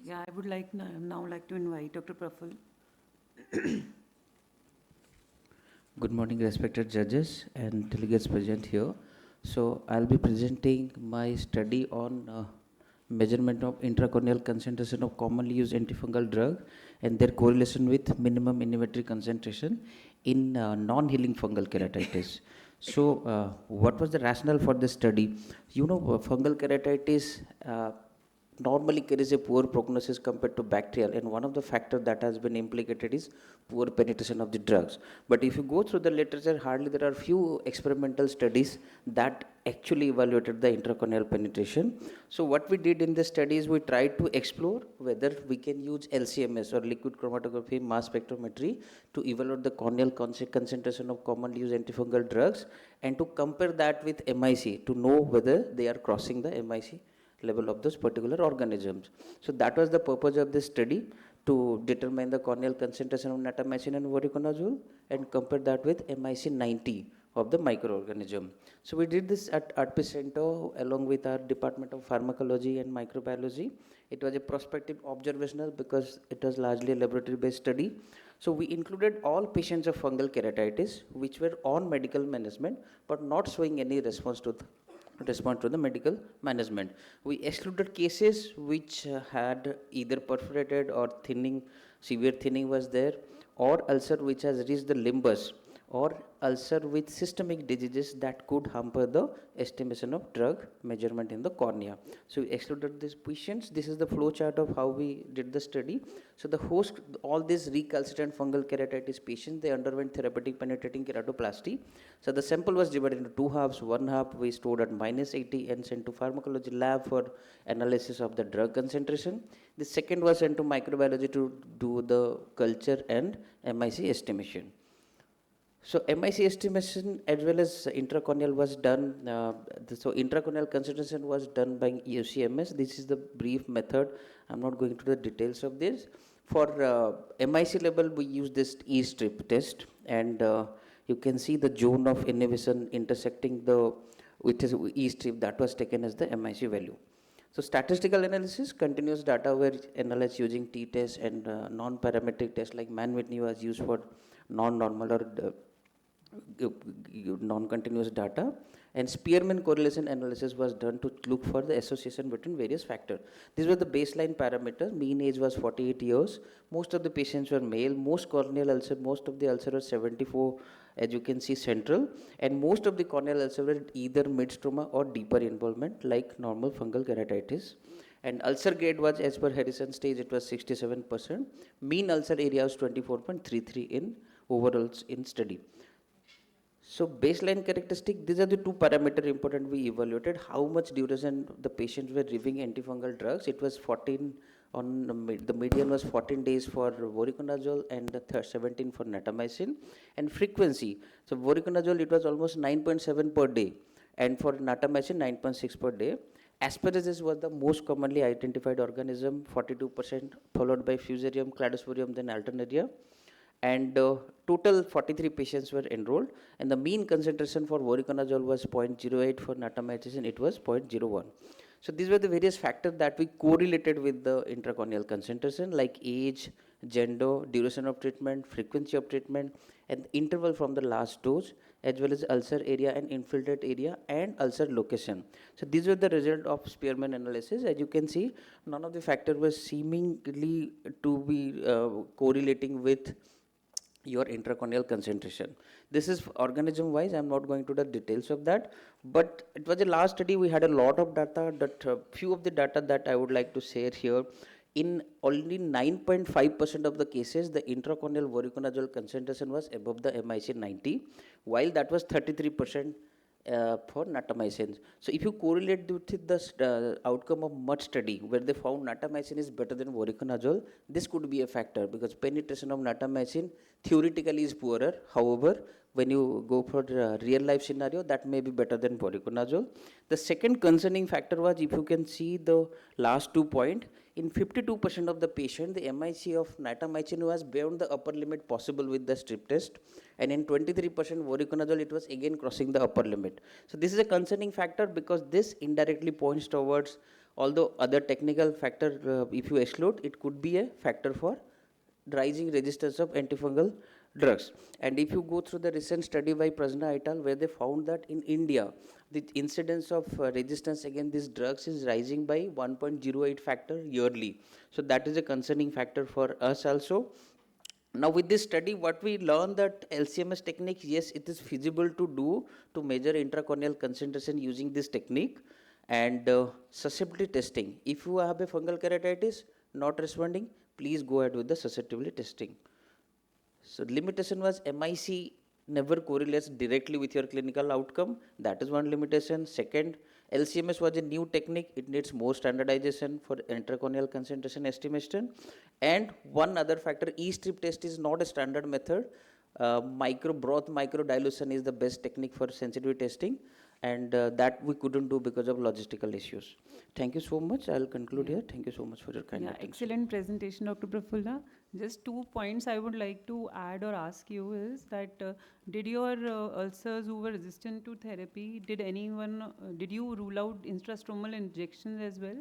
Yeah, I would like now like to invite Dr. Prafulla. Good morning, respected judges and delegates present here. So I'll be presenting my study on measurement of intracorneal concentration of commonly used antifungal drug and their correlation with minimum inhibitory concentration in non-healing fungal keratitis. So what was the rationale for this study? Fungal keratitis normally carries a poor prognosis compared to bacterial, and one of the factors that has been implicated is poor penetration of the drugs. But if you go through the literature, hardly there are few experimental studies that actually evaluated the intracorneal penetration. So what we did in the study is we tried to explore whether we can use LCMS or liquid chromatography mass spectrometry to evaluate the corneal concentration of commonly used antifungal drugs and to compare that with MIC to know whether they are crossing the MIC level of those particular organisms. So that was the purpose of this study, to determine the corneal concentration of natamycin and voriconazole and compare that with MIC 90 of the microorganism. So we did this at RP Center along with our Department of Pharmacology and Microbiology. It was a prospective observational because it was largely a laboratory based study. So we included all patients of fungal keratitis which were on medical management but not showing any response to the medical management. We excluded cases which had either perforated or thinning, severe thinning was there, or ulcer which has reached the limbus, or ulcer with systemic diseases that could hamper the estimation of drug measurement in the cornea. So we excluded these patients. This is the flow chart of how we did the study. So the host, all these recalcitrant fungal keratitis patients, they underwent therapeutic penetrating keratoplasty. So the sample was divided into two halves. One half we stored at -80 and sent to pharmacology lab for analysis of the drug concentration. The second was sent to microbiology to do the culture and MIC estimation. So MIC estimation as well as intracorneal was done. So intracorneal concentration was done by UCMS. This is the brief method. I'm not going to the details of this. For MIC level, we use this E-strip test, and you can see the zone of inhibition intersecting the with E-strip that was taken as the MIC value. So statistical analysis, continuous data were analyzed using t-test and non-parametric tests like Mann-Whitney was used for non-normal or non-continuous data, and Spearman correlation analysis was done to look for the association between various factors. These were the baseline parameters. Mean age was 48 years. Most of the patients were male. Most corneal ulcer, most of the ulcer was 74, as you can see, central, and most of the corneal ulcer were either mid-stroma or deeper involvement like normal fungal keratitis. And ulcer grade was, as per Harrison stage, it was 67%. Mean ulcer area was 24.33 in overall in study. So baseline characteristic, these are the two parameters important we evaluated. How much duration the patients were receiving antifungal drugs. It was 14 on the median was 14 days for voriconazole and 17 for natamycin. And frequency, so voriconazole it was almost 9.7 per day, and for natamycin 9.6 per day. Aspergillosis was the most commonly identified organism, 42%, followed by Fusarium, Cladosporium, then Alternaria. And total 43 patients were enrolled, and the mean concentration for voriconazole was 0.08, for natamycin it was 0.01. So these were the various factors that we correlated with the intracorneal concentration, like age, gender, duration of treatment, frequency of treatment, and interval from the last dose, as well as ulcer area and infiltrate area and ulcer location. So these were the result of Spearman analysis. As you can see, none of the factors were seemingly to be correlating with your intracorneal concentration. This is organism wise. I'm not going to the details of that, but it was a last study. We had a lot of data. That few of the data that I would like to share here. In only 9.5% of the cases, the intracorneal voriconazole concentration was above the MIC 90, while that was 33% for natamycin. So if you correlate with the outcome of MUD study where they found natamycin is better than voriconazole, this could be a factor because penetration of natamycin theoretically is poorer. However, when you go for real life scenario, that may be better than voriconazole. The second concerning factor was, if you can see the last 2 points, in 52% of the patient, the MIC of natamycin was beyond the upper limit possible with the strip test, and in 23% voriconazole, it was again crossing the upper limit. So this is a concerning factor because this indirectly points towards Although other technical factor, if you exclude, it could be a factor for rising resistance of antifungal drugs. And if you go through the recent study by Prasna et al., where they found that in India, the incidence of resistance against these drugs is rising by 1.08 factor yearly. So that is a concerning factor for us also. Now with this study, what we learned that LCMS technique, yes, it is feasible to do to measure intracorneal concentration using this technique. And susceptibility testing, if you have a fungal keratitis not responding, please go ahead with the susceptibility testing. So limitation was MIC never correlates directly with your clinical outcome. That is one limitation. Second, LCMS was a new technique. It needs more standardization for intracorneal concentration estimation. And one other factor, E-strip test is not a standard method. Broth microdilution is the best technique for sensitivity testing, and that we couldn't do because of logistical issues. Thank you so much. I'll conclude here. Thank you so much for your kind attention. Excellent presentation, Dr. Prafulla. Just 2 points I would like to add or ask you is that did your ulcers who were resistant to therapy, did you rule out intrastromal injections as well?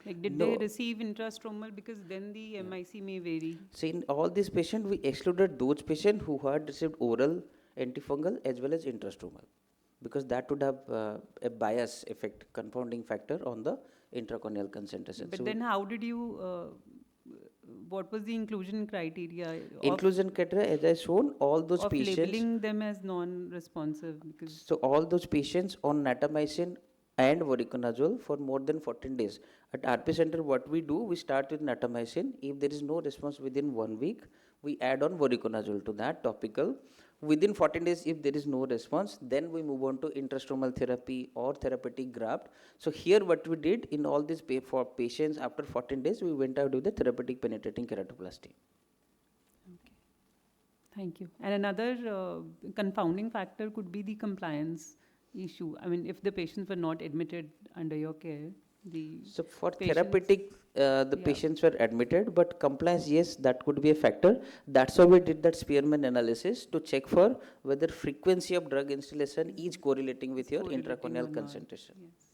Like, did they receive intrastromal, because then the MIC may vary? So in all these patients, we excluded those patients who had received oral antifungal as well as intrastromal, because that would have a bias effect, confounding factor on the intracorneal concentration. But so then how did you, what was the inclusion criteria? Inclusion criteria, as I shown, all those of patients. Labeling them as non-responsive. Because so all those patients on natamycin and voriconazole for more than 14 days. At RP center, what we do, we start with natamycin. If there is no response within 1 week, we add on voriconazole to that topical. Within 14 days, if there is no response, then we move on to intrastromal therapy or therapeutic graft. So here what we did in all these for patients after 14 days, we went out with the therapeutic penetrating keratoplasty. Okay. Thank you. And another confounding factor could be the compliance issue. I mean, if the patients were not admitted under your care, so for therapeutic, patients were admitted, but compliance, yes, that could be a factor. That's why we did that Spearman analysis to check for whether frequency of drug installation is correlating with your intracorneal concentration. Yes.